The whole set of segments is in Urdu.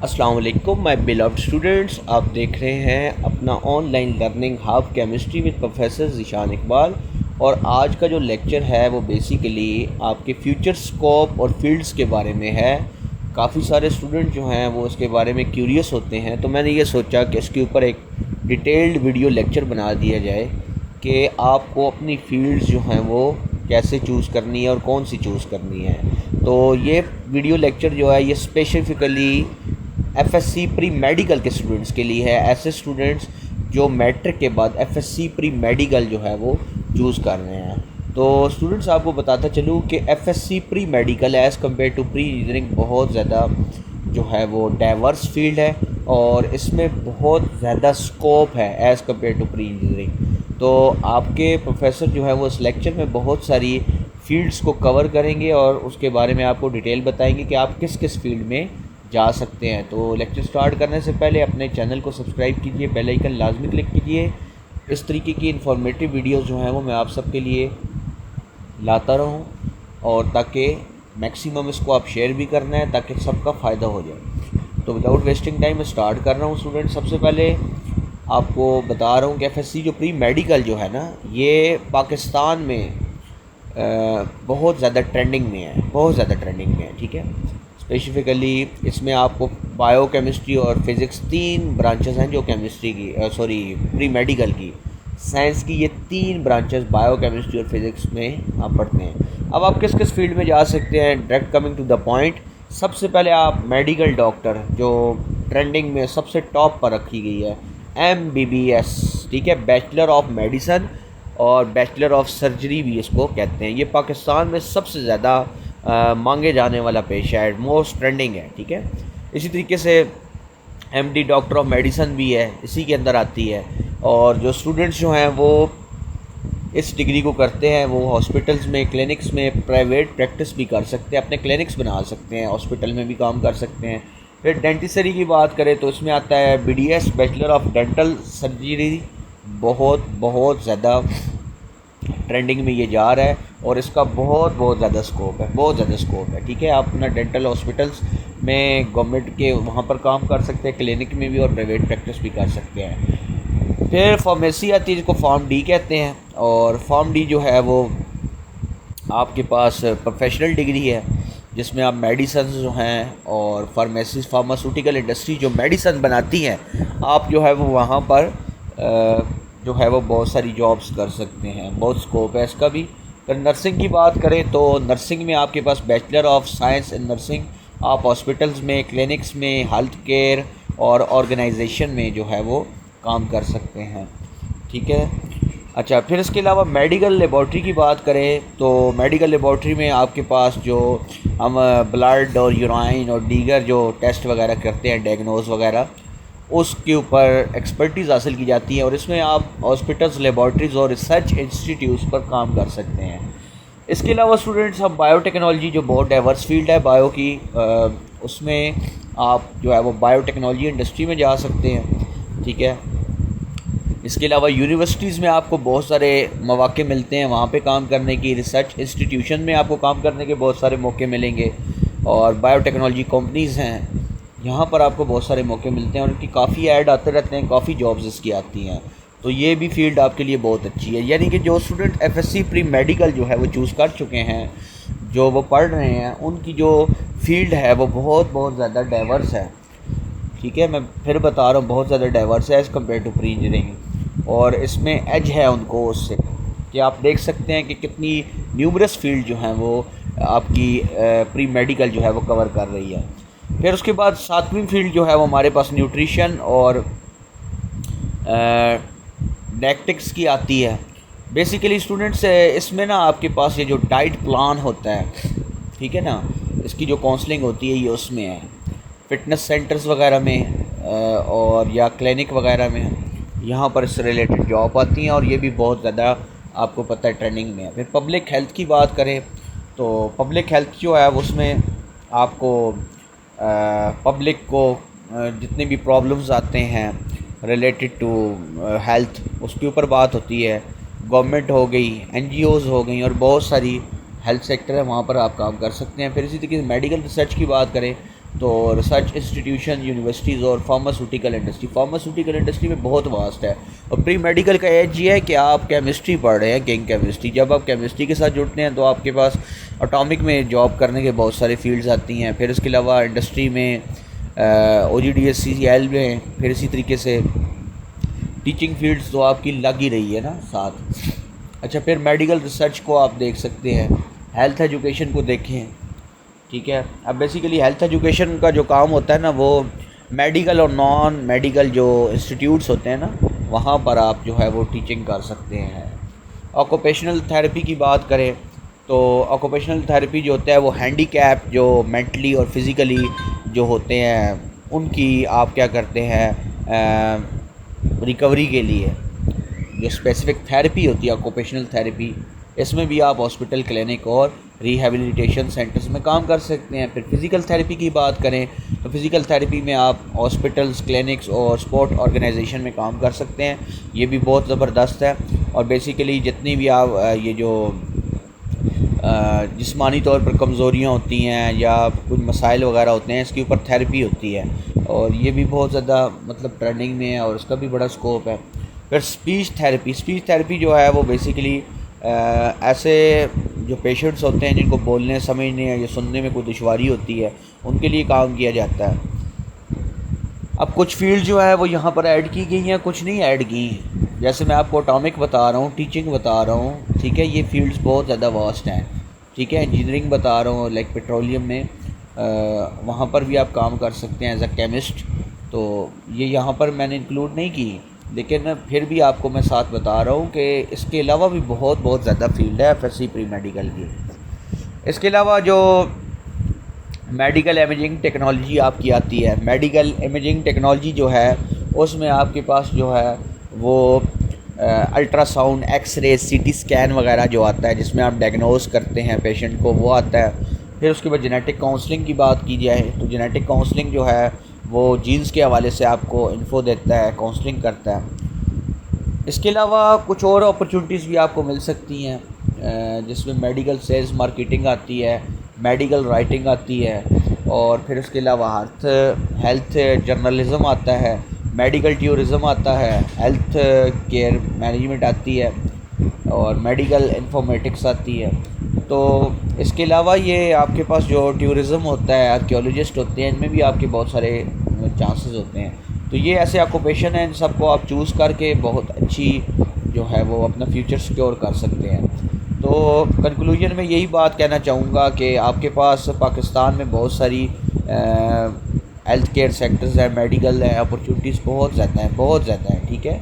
السلام علیکم مائی بیلوڈ اسٹوڈنٹس، آپ دیکھ رہے ہیں اپنا on line learning hub chemistry with professor Zeeshan Iqbal. اور آج کا جو لیکچر ہے وہ بیسیکلی آپ کے فیوچر اسکوپ اور فیلڈز کے بارے میں ہے۔ کافی سارے اسٹوڈنٹ جو ہیں وہ اس کے بارے میں کیوریس ہوتے ہیں، تو میں نے یہ سوچا کہ اس کے اوپر ایک ڈیٹیلڈ ویڈیو لیکچر بنا دیا جائے کہ آپ کو اپنی فیلڈز جو ہیں وہ کیسے چوز کرنی ہے اور کون سی چوز کرنی ہے۔ تو یہ ویڈیو لیکچر جو ہے یہ specifically F S C pre medical کے اسٹوڈنٹس کے لیے ہے، ایسے اسٹوڈنٹس جو میٹرک کے بعد F S C pre medical جو ہے وہ چوز کر رہے ہیں۔ تو اسٹوڈنٹس آپ کو بتاتا چلوں کہ F S C pre medical as compare to pre engineering بہت زیادہ جو ہے وہ ڈائیورس فیلڈ ہے اور اس میں بہت زیادہ اسکوپ ہے as compare to pre engineering. تو آپ کے پروفیسر جو ہے وہ اس لیکچر میں بہت ساری فیلڈز کو کور کریں گے اور اس کے بارے میں آپ کو ڈیٹیل بتائیں گے کہ آپ کس کس فیلڈ میں جا سکتے ہیں۔ تو لیکچر سٹارٹ کرنے سے پہلے اپنے چینل کو سبسکرائب کیجئے، بیل آئیکن لازمی کلک کیجئے۔ اس طریقے کی انفارمیٹیو ویڈیوز جو ہیں وہ میں آپ سب کے لیے لاتا رہوں، اور تاکہ میکسیمم اس کو آپ شیئر بھی کرنا ہے تاکہ سب کا فائدہ ہو جائے۔ تو وداؤٹ ویسٹنگ ٹائم میں سٹارٹ کر رہا ہوں اسٹوڈنٹ۔ سب سے پہلے آپ کو بتا رہا ہوں کہ ایف ایس سی جو پری میڈیکل جو ہے نا یہ پاکستان میں بہت زیادہ ٹرینڈنگ میں ہے، بہت زیادہ ٹرینڈنگ میں ہے، ٹھیک ہے۔ اسپیسیفکلی اس میں آپ کو بایو کیمسٹری اور فزکس تین برانچز ہیں جو کیمسٹری کی پری میڈیکل کی سائنس کی، یہ تین برانچز بایو کیمسٹری اور فزکس میں آپ پڑھتے ہیں۔ اب آپ کس کس فیلڈ میں جا سکتے ہیں، direct coming to the point. سب سے پہلے آپ میڈیکل ڈاکٹر جو ٹرینڈنگ میں سب سے ٹاپ پر رکھی گئی ہے، ایم بی بی ایس، ٹھیک ہے، بیچلر آف میڈیسن اور بیچلر آف سرجری بھی اس کو کہتے ہیں۔ یہ پاکستان میں سب سے زیادہ مانگے جانے والا پیشہ ہے، موسٹ ٹرینڈنگ ہے، ٹھیک ہے۔ اسی طریقے سے M D doctor of medicine بھی ہے، اسی کے اندر آتی ہے۔ اور جو اسٹوڈنٹس جو ہیں وہ اس ڈگری کو کرتے ہیں وہ ہاسپٹلس میں، کلینکس میں پرائیویٹ پریکٹس بھی کر سکتے ہیں، اپنے کلینکس بنا سکتے ہیں، ہاسپٹل میں بھی کام کر سکتے ہیں۔ پھر ڈینٹسری کی بات کریں تو اس میں آتا ہے B D S, bachelor of dental surgery, بہت زیادہ ٹرینڈنگ میں یہ جا رہا ہے اور اس کا بہت زیادہ اسکوپ ہے، بہت زیادہ اسکوپ ہے، ٹھیک ہے۔ آپ اپنا ڈینٹل ہاسپٹلس میں گورنمنٹ کے وہاں پر کام کر سکتے ہیں، کلینک میں بھی، اور پرائیویٹ پریکٹس بھی کر سکتے ہیں۔ پھر فارمیسی آتی ہے جس کو فارم ڈی کہتے ہیں، اور فارم ڈی جو ہے وہ آپ کے پاس پروفیشنل ڈگری ہے جس میں آپ میڈیسنز جو ہیں اور فارماسیوٹیکل انڈسٹری جو میڈیسن بناتی ہیں، آپ جو ہے وہ وہاں پر جو ہے وہ بہت ساری جابس کر سکتے ہیں، بہت اسکوپ ہے اس کا بھی۔ پھر نرسنگ کی بات کریں تو نرسنگ میں آپ کے پاس bachelor of science in nursing, آپ ہاسپٹلس میں، کلینکس میں، ہیلتھ کیئر اور آرگنائزیشن میں جو ہے وہ کام کر سکتے ہیں، ٹھیک ہے۔ اچھا، پھر اس کے علاوہ میڈیکل لیبارٹری کی بات کریں تو میڈیکل لیبارٹری میں آپ کے پاس جو ہم بلڈ اور یورائن اور دیگر جو ٹیسٹ وغیرہ کرتے ہیں، ڈائگنوز وغیرہ، اس کے اوپر ایکسپرٹیز حاصل کی جاتی ہے، اور اس میں آپ ہاسپٹلس، لیبارٹریز اور ریسرچ انسٹیٹیوٹس پر کام کر سکتے ہیں۔ اس کے علاوہ اسٹوڈنٹس ہم بایو ٹیکنالوجی جو بہت ڈائیورس فیلڈ ہے بایو کی، اس میں آپ جو ہے وہ بایو ٹیکنالوجی انڈسٹری میں جا سکتے ہیں، ٹھیک ہے۔ اس کے علاوہ یونیورسٹیز میں آپ کو بہت سارے مواقع ملتے ہیں وہاں پہ کام کرنے کی، ریسرچ انسٹیٹیوشن میں آپ کو کام کرنے کے بہت سارے موقع ملیں گے، اور بایو ٹیکنالوجی کمپنیز ہیں یہاں پر آپ کو بہت سارے موقع ملتے ہیں، اور ان کی کافی ایڈ آتے رہتے ہیں، کافی جابز اس کی آتی ہیں، تو یہ بھی فیلڈ آپ کے لیے بہت اچھی ہے۔ یعنی کہ جو student F S C pre medical جو ہے وہ چوز کر چکے ہیں، جو وہ پڑھ رہے ہیں، ان کی جو فیلڈ ہے وہ بہت زیادہ ڈائیورس ہے، ٹھیک ہے۔ میں پھر بتا رہا ہوں بہت زیادہ ڈائیورس ہے as compare to pre engineering, اور اس میں ایج ہے ان کو اس سے کہ آپ دیکھ سکتے ہیں کہ کتنی نیومرس فیلڈ جو ہیں وہ آپ کی پری میڈیکل جو ہے وہ کور کر رہی ہے۔ پھر اس کے بعد ساتویں فیلڈ جو ہے وہ ہمارے پاس نیوٹریشن اور ڈائٹکس کی آتی ہے۔ بیسیکلی اسٹوڈنٹس اس میں نا آپ کے پاس یہ جو ڈائٹ پلان ہوتا ہے، ٹھیک ہے نا، اس کی جو کاؤنسلنگ ہوتی ہے یہ اس میں ہے، فٹنس سینٹرز وغیرہ میں اور یا کلینک وغیرہ میں، یہاں پر اس سے ریلیٹڈ جاب آتی ہیں، اور یہ بھی بہت زیادہ آپ کو پتہ ہے ٹریننگ میں ہے۔ پھر پبلک ہیلتھ کی بات کریں تو پبلک ہیلتھ جو ہے اس میں آپ کو پبلک کو جتنے بھی پرابلمز آتے ہیں ریلیٹڈ ٹو ہیلتھ اس کے اوپر بات ہوتی ہے، گورنمنٹ ہو گئی، این جی اوز ہو گئیں، اور بہت ساری ہیلتھ سیکٹر ہے وہاں پر آپ کام کر سکتے ہیں۔ پھر اسی طریقے سے میڈیکل ریسرچ کی بات کریں تو ریسرچ انسٹیٹیوشن، یونیورسٹیز اور فارماسیوٹیکل انڈسٹری میں بہت واسٹ ہے۔ اور پری میڈیکل کا ایج یہ ہے کہ آپ کیمسٹری پڑھ رہے ہیں، کنگ کیمسٹری۔ جب آپ کیمسٹری کے ساتھ جڑتے ہیں تو آپ کے پاس اٹامک میں جاب کرنے کے بہت سارے فیلڈز آتی ہیں، پھر اس کے علاوہ انڈسٹری میں OGDSCL میں، پھر اسی طریقے سے ٹیچنگ فیلڈز تو آپ کی لگ ہی رہی ہے نا ساتھ۔ اچھا، پھر میڈیکل ریسرچ کو آپ دیکھ سکتے ہیں، ہیلتھ ایجوکیشن کو دیکھیں، ٹھیک ہے۔ اب بیسیکلی ہیلتھ ایجوکیشن کا جو کام ہوتا ہے نا، وہ میڈیکل اور نان میڈیکل جو انسٹیٹیوٹس ہوتے ہیں نا، وہاں پر آپ جو ہے وہ ٹیچنگ کر سکتے ہیں۔ آکوپیشنل تھیراپی کی بات کریں تو آکوپیشنل تھیراپی جو ہوتا ہے وہ ہینڈی کیپ جو مینٹلی اور فزیکلی جو ہوتے ہیں ان کی آپ کیا کرتے ہیں ریکوری کے لیے جو اسپیسیفک تھیراپی ہوتی ہے آکوپیشنل تھیراپی، اس میں بھی آپ ہاسپٹل، کلینک اور ریہیبلیٹیشن سینٹرز میں کام کر سکتے ہیں۔ پھر فزیکل تھیراپی کی بات کریں تو فزیکل تھیراپی میں آپ ہاسپٹلز، کلینکس اور سپورٹ آرگنائزیشن میں کام کر سکتے ہیں، یہ بھی بہت زبردست ہے۔ اور بیسیکلی جتنی بھی آپ یہ جو جسمانی طور پر کمزوریاں ہوتی ہیں یا کچھ مسائل وغیرہ ہوتے ہیں، اس کے اوپر تھیراپی ہوتی ہے، اور یہ بھی بہت زیادہ مطلب ٹریننگ میں ہے اور اس کا بھی بڑا اسکوپ ہے۔ پھر اسپیچ تھیراپی جو ہے وہ بیسیکلی ایسے جو پیشنٹس ہوتے ہیں جن کو بولنے، سمجھنے یا سننے میں کوئی دشواری ہوتی ہے، ان کے لیے کام کیا جاتا ہے۔ اب کچھ فیلڈ جو ہے وہ یہاں پر ایڈ کی گئی ہیں، کچھ نہیں ایڈ کی ہیں، جیسے میں آپ کو اٹامک بتا رہا ہوں، ٹیچنگ بتا رہا ہوں، ٹھیک ہے، یہ فیلڈز بہت زیادہ واسٹ ہیں، ٹھیک ہے۔ انجینئرنگ بتا رہا ہوں، لائک پیٹرولیم میں وہاں پر بھی آپ کام کر سکتے ہیں ایز اے کیمسٹ، تو یہ یہاں پر میں نے انکلوڈ نہیں کی، لیکن پھر بھی آپ کو میں ساتھ بتا رہا ہوں کہ اس کے علاوہ بھی بہت زیادہ فیلڈ ہے FSC پری میڈیکل کی۔ اس کے علاوہ جو میڈیکل امیجنگ ٹیکنالوجی آپ کی آتی ہے، میڈیکل امیجنگ ٹیکنالوجی جو ہے اس میں آپ کے پاس جو ہے وہ ultra sound, X ray, CT scan وغیرہ جو آتا ہے، جس میں آپ ڈائگنوز کرتے ہیں پیشنٹ کو، وہ آتا ہے۔ پھر اس کے بعد جینیٹک کاؤنسلنگ کی بات کی جائے تو جینیٹک کاؤنسلنگ جو ہے وہ جینز کے حوالے سے آپ کو انفو دیتا ہے، کاؤنسلنگ کرتا ہے۔ اس کے علاوہ کچھ اور اپرچونٹیز بھی آپ کو مل سکتی ہیں، جس میں میڈیکل سیلز مارکیٹنگ آتی ہے، میڈیکل رائٹنگ آتی ہے، اور پھر اس کے علاوہ ہیلتھ جرنلزم آتا ہے، میڈیکل ٹیورزم آتا ہے، ہیلتھ کیئر مینجمنٹ آتی ہے، اور میڈیکل انفارمیٹکس آتی ہے۔ تو اس کے علاوہ یہ آپ کے پاس جو ٹیورزم ہوتا ہے، آرکیولوجسٹ ہوتے ہیں، ان میں بھی آپ کے بہت سارے چانسز ہوتے ہیں۔ تو یہ ایسے آکوپیشن ہیں، ان سب کو آپ چوز کر کے بہت اچھی جو ہے وہ اپنا فیوچر سیکیور کر سکتے ہیں۔ تو کنکلوژن میں یہی بات کہنا چاہوں گا کہ آپ کے پاس پاکستان میں بہت ساری ہیلتھ کیئر سیکٹرز ہیں، میڈیکل ہیں، اپرچونٹیز بہت زیادہ ہیں، ٹھیک ہے۔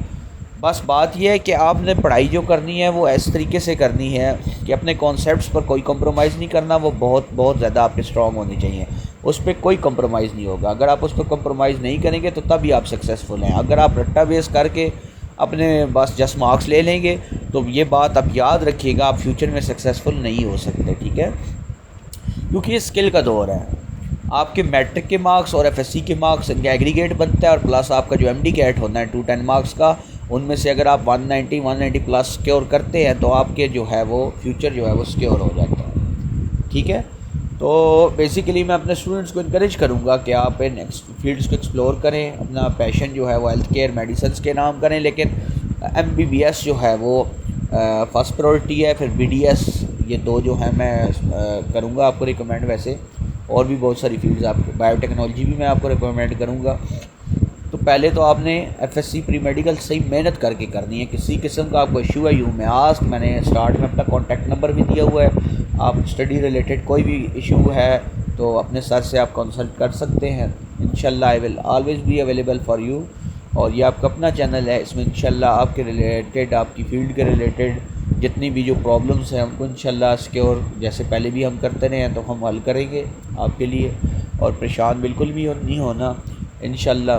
بس بات یہ ہے کہ آپ نے پڑھائی جو کرنی ہے وہ اس طریقے سے کرنی ہے کہ اپنے کانسیپٹس پر کوئی کمپرومائز نہیں کرنا، وہ بہت زیادہ آپ کے اسٹرانگ ہونے چاہیے، اس پہ کوئی کمپرومائز نہیں ہوگا۔ اگر آپ اس پہ کمپرومائز نہیں کریں گے تو تب ہی آپ سکسیزفل ہیں۔ اگر آپ رٹا بیس کر کے اپنے بس جسٹ مارکس لے لیں گے تو یہ بات آپ یاد رکھیے گا، آپ فیوچر میں سکسیزفل نہیں ہو سکتے، ٹھیک ہے، کیونکہ یہ اسکل کا دور ہے۔ آپ کے میٹرک کے مارکس اور FSC کے مارکس، ان کا ایگریگیٹ بنتا ہے، اور پلس آپ کا جو MD کیٹ ہونا ہے 210 مارکس کا، ان میں سے اگر آپ 190 پلس سکیور کرتے ہیں تو آپ کے جو ہے وہ فیوچر جو ہے وہ سکیور ہو جاتا ہے، ٹھیک ہے۔ تو بیسیکلی میں اپنے اسٹوڈنٹس کو انکریج کروں گا کہ آپ ان فیلڈس کو ایکسپلور کریں، اپنا پیشن جو ہے وہ ہیلتھ کیئر میڈیسنس کے نام کریں، لیکن MBBS جو ہے وہ فرسٹ پرائورٹی ہے، پھر BDS، یہ دو جو ہیں میں کروں گا آپ کو ریکمینڈ۔ ویسے اور بھی بہت ساری فیلڈز، آپ بایو ٹیکنالوجی بھی میں آپ کو ریکمینڈ کروں گا۔ تو پہلے تو آپ نے FSC پری میڈیکل صحیح محنت کر کے کرنی ہے۔ کسی قسم کا آپ کو ایشو ہے یو میں آسک، میں نے اسٹارٹ میں اپنا کانٹیکٹ نمبر بھی دیا ہوا ہے، آپ اسٹڈی ریلیٹڈ کوئی بھی ایشو ہے تو اپنے سر سے آپ کنسلٹ کر سکتے ہیں۔ انشاءاللہ I will always be available for you, اور یہ آپ کا اپنا چینل ہے، اس میں انشاءاللہ آپ کے ریلیٹڈ، آپ کی فیلڈ کے ریلیٹڈ جتنی بھی جو پرابلمس ہیں ان کو انشاءاللہ سکیور جیسے پہلے بھی ہم کرتے رہے ہیں تو ہم حل کریں گے آپ کے لیے، اور پریشان بالکل بھی نہیں ہونا۔ انشاءاللہ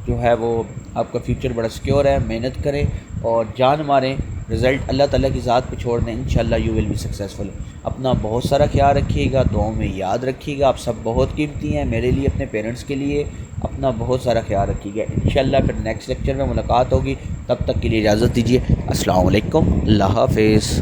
جو ہے وہ آپ کا فیوچر بڑا سکیور ہے۔ محنت کریں اور جان ماریں، رزلٹ اللہ تعالیٰ کی ذات پہ چھوڑ دیں، انشاءاللہ یو ول بی سکسیزفل۔ اپنا بہت سارا خیال رکھیے گا، دعاؤں میں یاد رکھیے گا، آپ سب بہت قیمتی ہیں میرے لیے، اپنے پیرنٹس کے لیے، اپنا بہت سارا خیال رکھیے گا۔ انشاءاللہ پھر نیکسٹ لیکچر میں ملاقات ہوگی، تب تک کے لیے اجازت دیجیے۔ السلام علیکم، اللہ حافظ۔